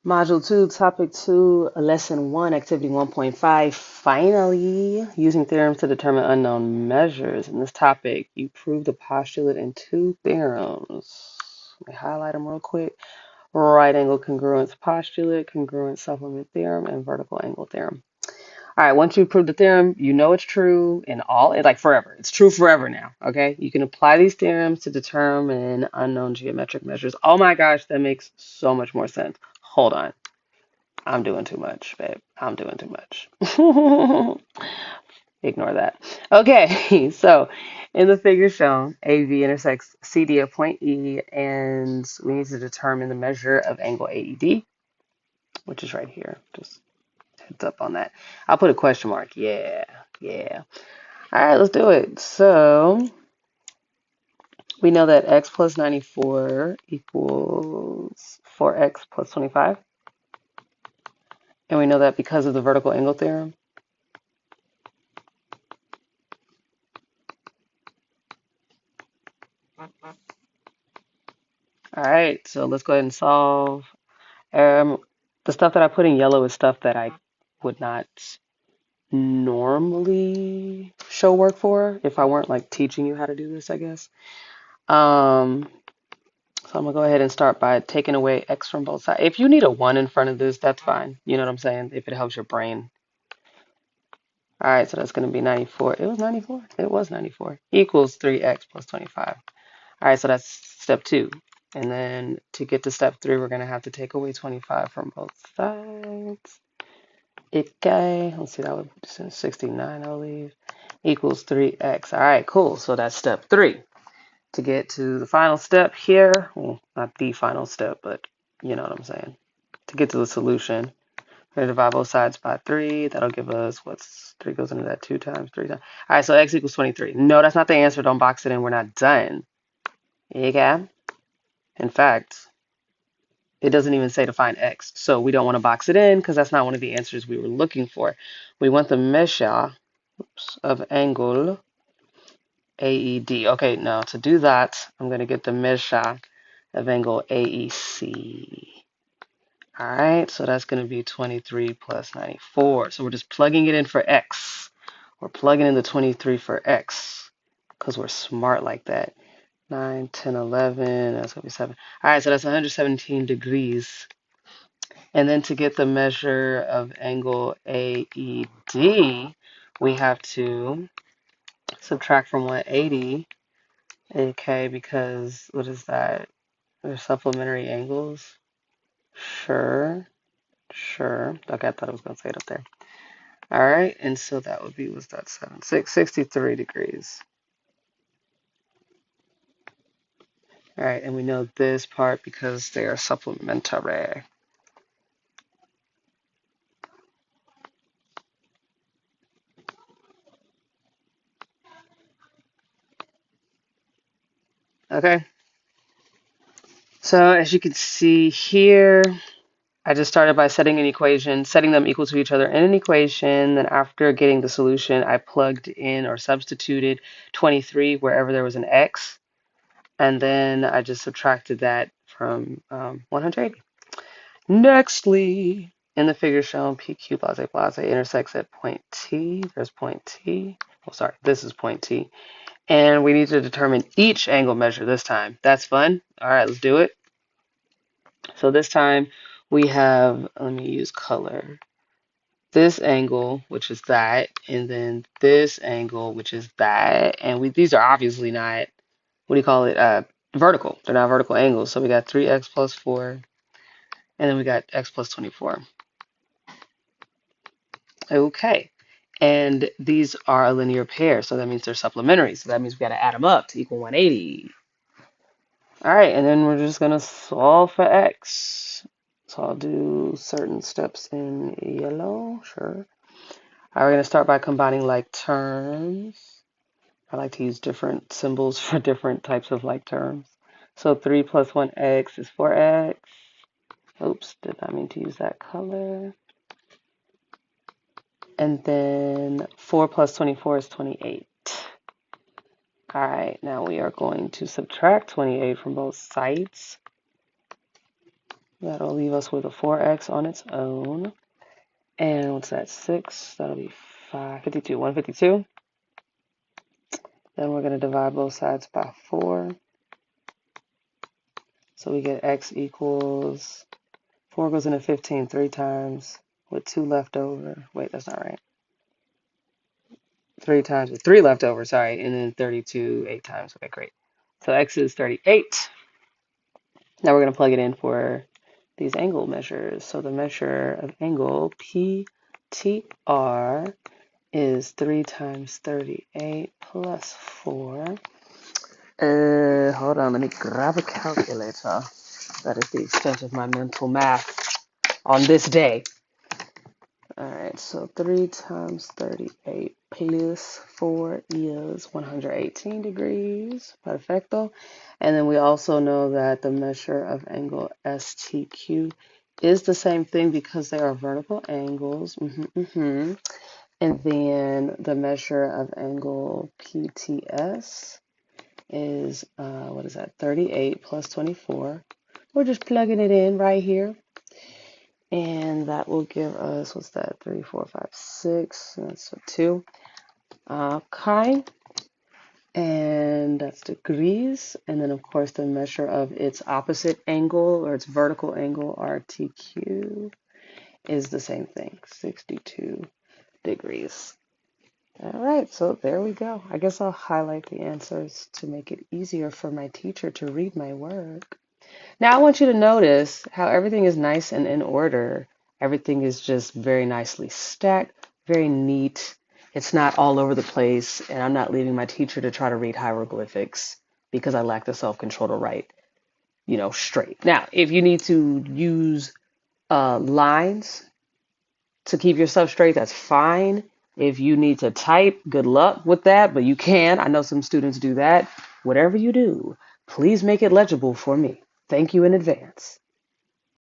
Module 2, Topic 2, Lesson 1, Activity 1.5. Finally, using theorems to determine unknown measures. In this topic, you prove the postulate in two theorems. Let me highlight them real quick. Right angle congruence postulate, congruence supplement theorem, and vertical angle theorem. All right, once you prove the theorem, you know it's true in all, like forever. It's true forever now, okay? You can apply these theorems to determine unknown geometric measures. Oh my gosh, that makes so much more sense. Hold on. I'm doing too much, babe. I'm doing too much. Ignore that. Okay, so in the figure shown, AV intersects CD at point E, and we need to determine the measure of angle AED, which is right here. Just heads up on that. I'll put a question mark. Yeah, yeah. All right, let's do it. So we know that x plus 94 equals 4x plus 25. And we know that because of the vertical angle theorem. All right, so let's go ahead and solve. Um, the stuff that I put in yellow is stuff that I would not normally show work for if I weren't like teaching you how to do this, I guess. So I'm gonna go ahead and start by taking away x from both sides. If you need a 1 in front of this, that's fine. You know what I'm saying? If it helps your brain. All right, so that's gonna be 94. It was 94? It was 94. Equals 3x plus 25. All right, so that's step 2. And then to get to step 3, we're gonna have to take away 25 from both sides. Okay, let's see, that would be 69, I believe, equals 3x. All right, cool. So that's step 3. To get to the final step here, well, not the final step, but you know what I'm saying. To get to the solution, we're going to divide both sides by 3. That'll give us, what's 3 goes into that 2 times, 3 times. All right, so x equals 23. No, that's not the answer. Don't box it in. We're not done. Okay? In fact, it doesn't even say to find x. So we don't want to box it in because that's not one of the answers we were looking for. We want the measure of angle AED. Okay, now to do that, I'm going to get the measure of angle AEC. All right, so that's going to be 23 plus 94. So we're just plugging it in for x. We're plugging in the 23 for x because we're smart like that. 9, 10, 11, that's going to be 7. All right, so that's 117 degrees. And then to get the measure of angle AED, we have to subtract from 180, okay, because what is that? There's supplementary angles. Sure, sure. Okay, I thought I was going to say it up there. All right, and so that would be, what's that, 7, 6, 63 degrees. All right, and we know this part because they are supplementary. Okay, so as you can see here, I just started by setting an equation, setting them equal to each other in an equation. Then after getting the solution, I plugged in or substituted 23 wherever there was an x. And then I just subtracted that from 180. Nextly, in the figure shown, PQ blase intersects at point T. There's point T. Oh, sorry, this is point T. And we need to determine each angle measure this time. That's fun. All right, let's do it. So this time we have, let me use color. This angle, which is that, and then this angle, which is that. And these are obviously not, what do you call it, vertical. They're not vertical angles. So we got 3x plus 4, and then we got x plus 24. Okay. And these are a linear pair, so that means they're supplementary. So that means we got to add them up to equal 180. All right, and then we're just going to solve for x. So I'll do certain steps in yellow, sure. All right, we're going to start by combining like terms. I like to use different symbols for different types of like terms. So 3 plus 1x is 4x. Oops, did not mean to use that color. And then 4 plus 24 is 28. All right, now we are going to subtract 28 from both sides. That'll leave us with a 4x on its own. And what's that? 6. That'll be 552. 152. Then we're going to divide both sides by 4. So we get x equals 4 goes into 15 3 times with 2 left over. Wait, that's not right. 3 times with 3 left over, sorry. And then 32 8 times. Okay, great. So x is 38. Now we're going to plug it in for these angle measures. So the measure of angle PTR is 3 times 38 plus 4. Hold on, let me grab a calculator. That is the extent of my mental math on this day. Alright, so 3 times 38 plus 4 is 118 degrees. Perfecto. And then we also know that the measure of angle STQ is the same thing because they are vertical angles. And then the measure of angle PTS is, what is that, 38 plus 24. We're just plugging it in right here. And that will give us, what's that, 3, 4, 5, 6. That's a 2. Okay. And that's degrees. And then, of course, the measure of its opposite angle or its vertical angle, RTQ, is the same thing, 62 degrees. All right, so there we go. I guess I'll highlight the answers to make it easier for my teacher to read my work. Now I want you to notice how everything is nice and in order. Everything is just very nicely stacked, very neat. It's not all over the place, and I'm not leaving my teacher to try to read hieroglyphics because I lack the self-control to write, straight. Now, if you need to use lines to keep yourself straight, that's fine. If you need to type, good luck with that, but you can. I know some students do that. Whatever you do, please make it legible for me. Thank you in advance.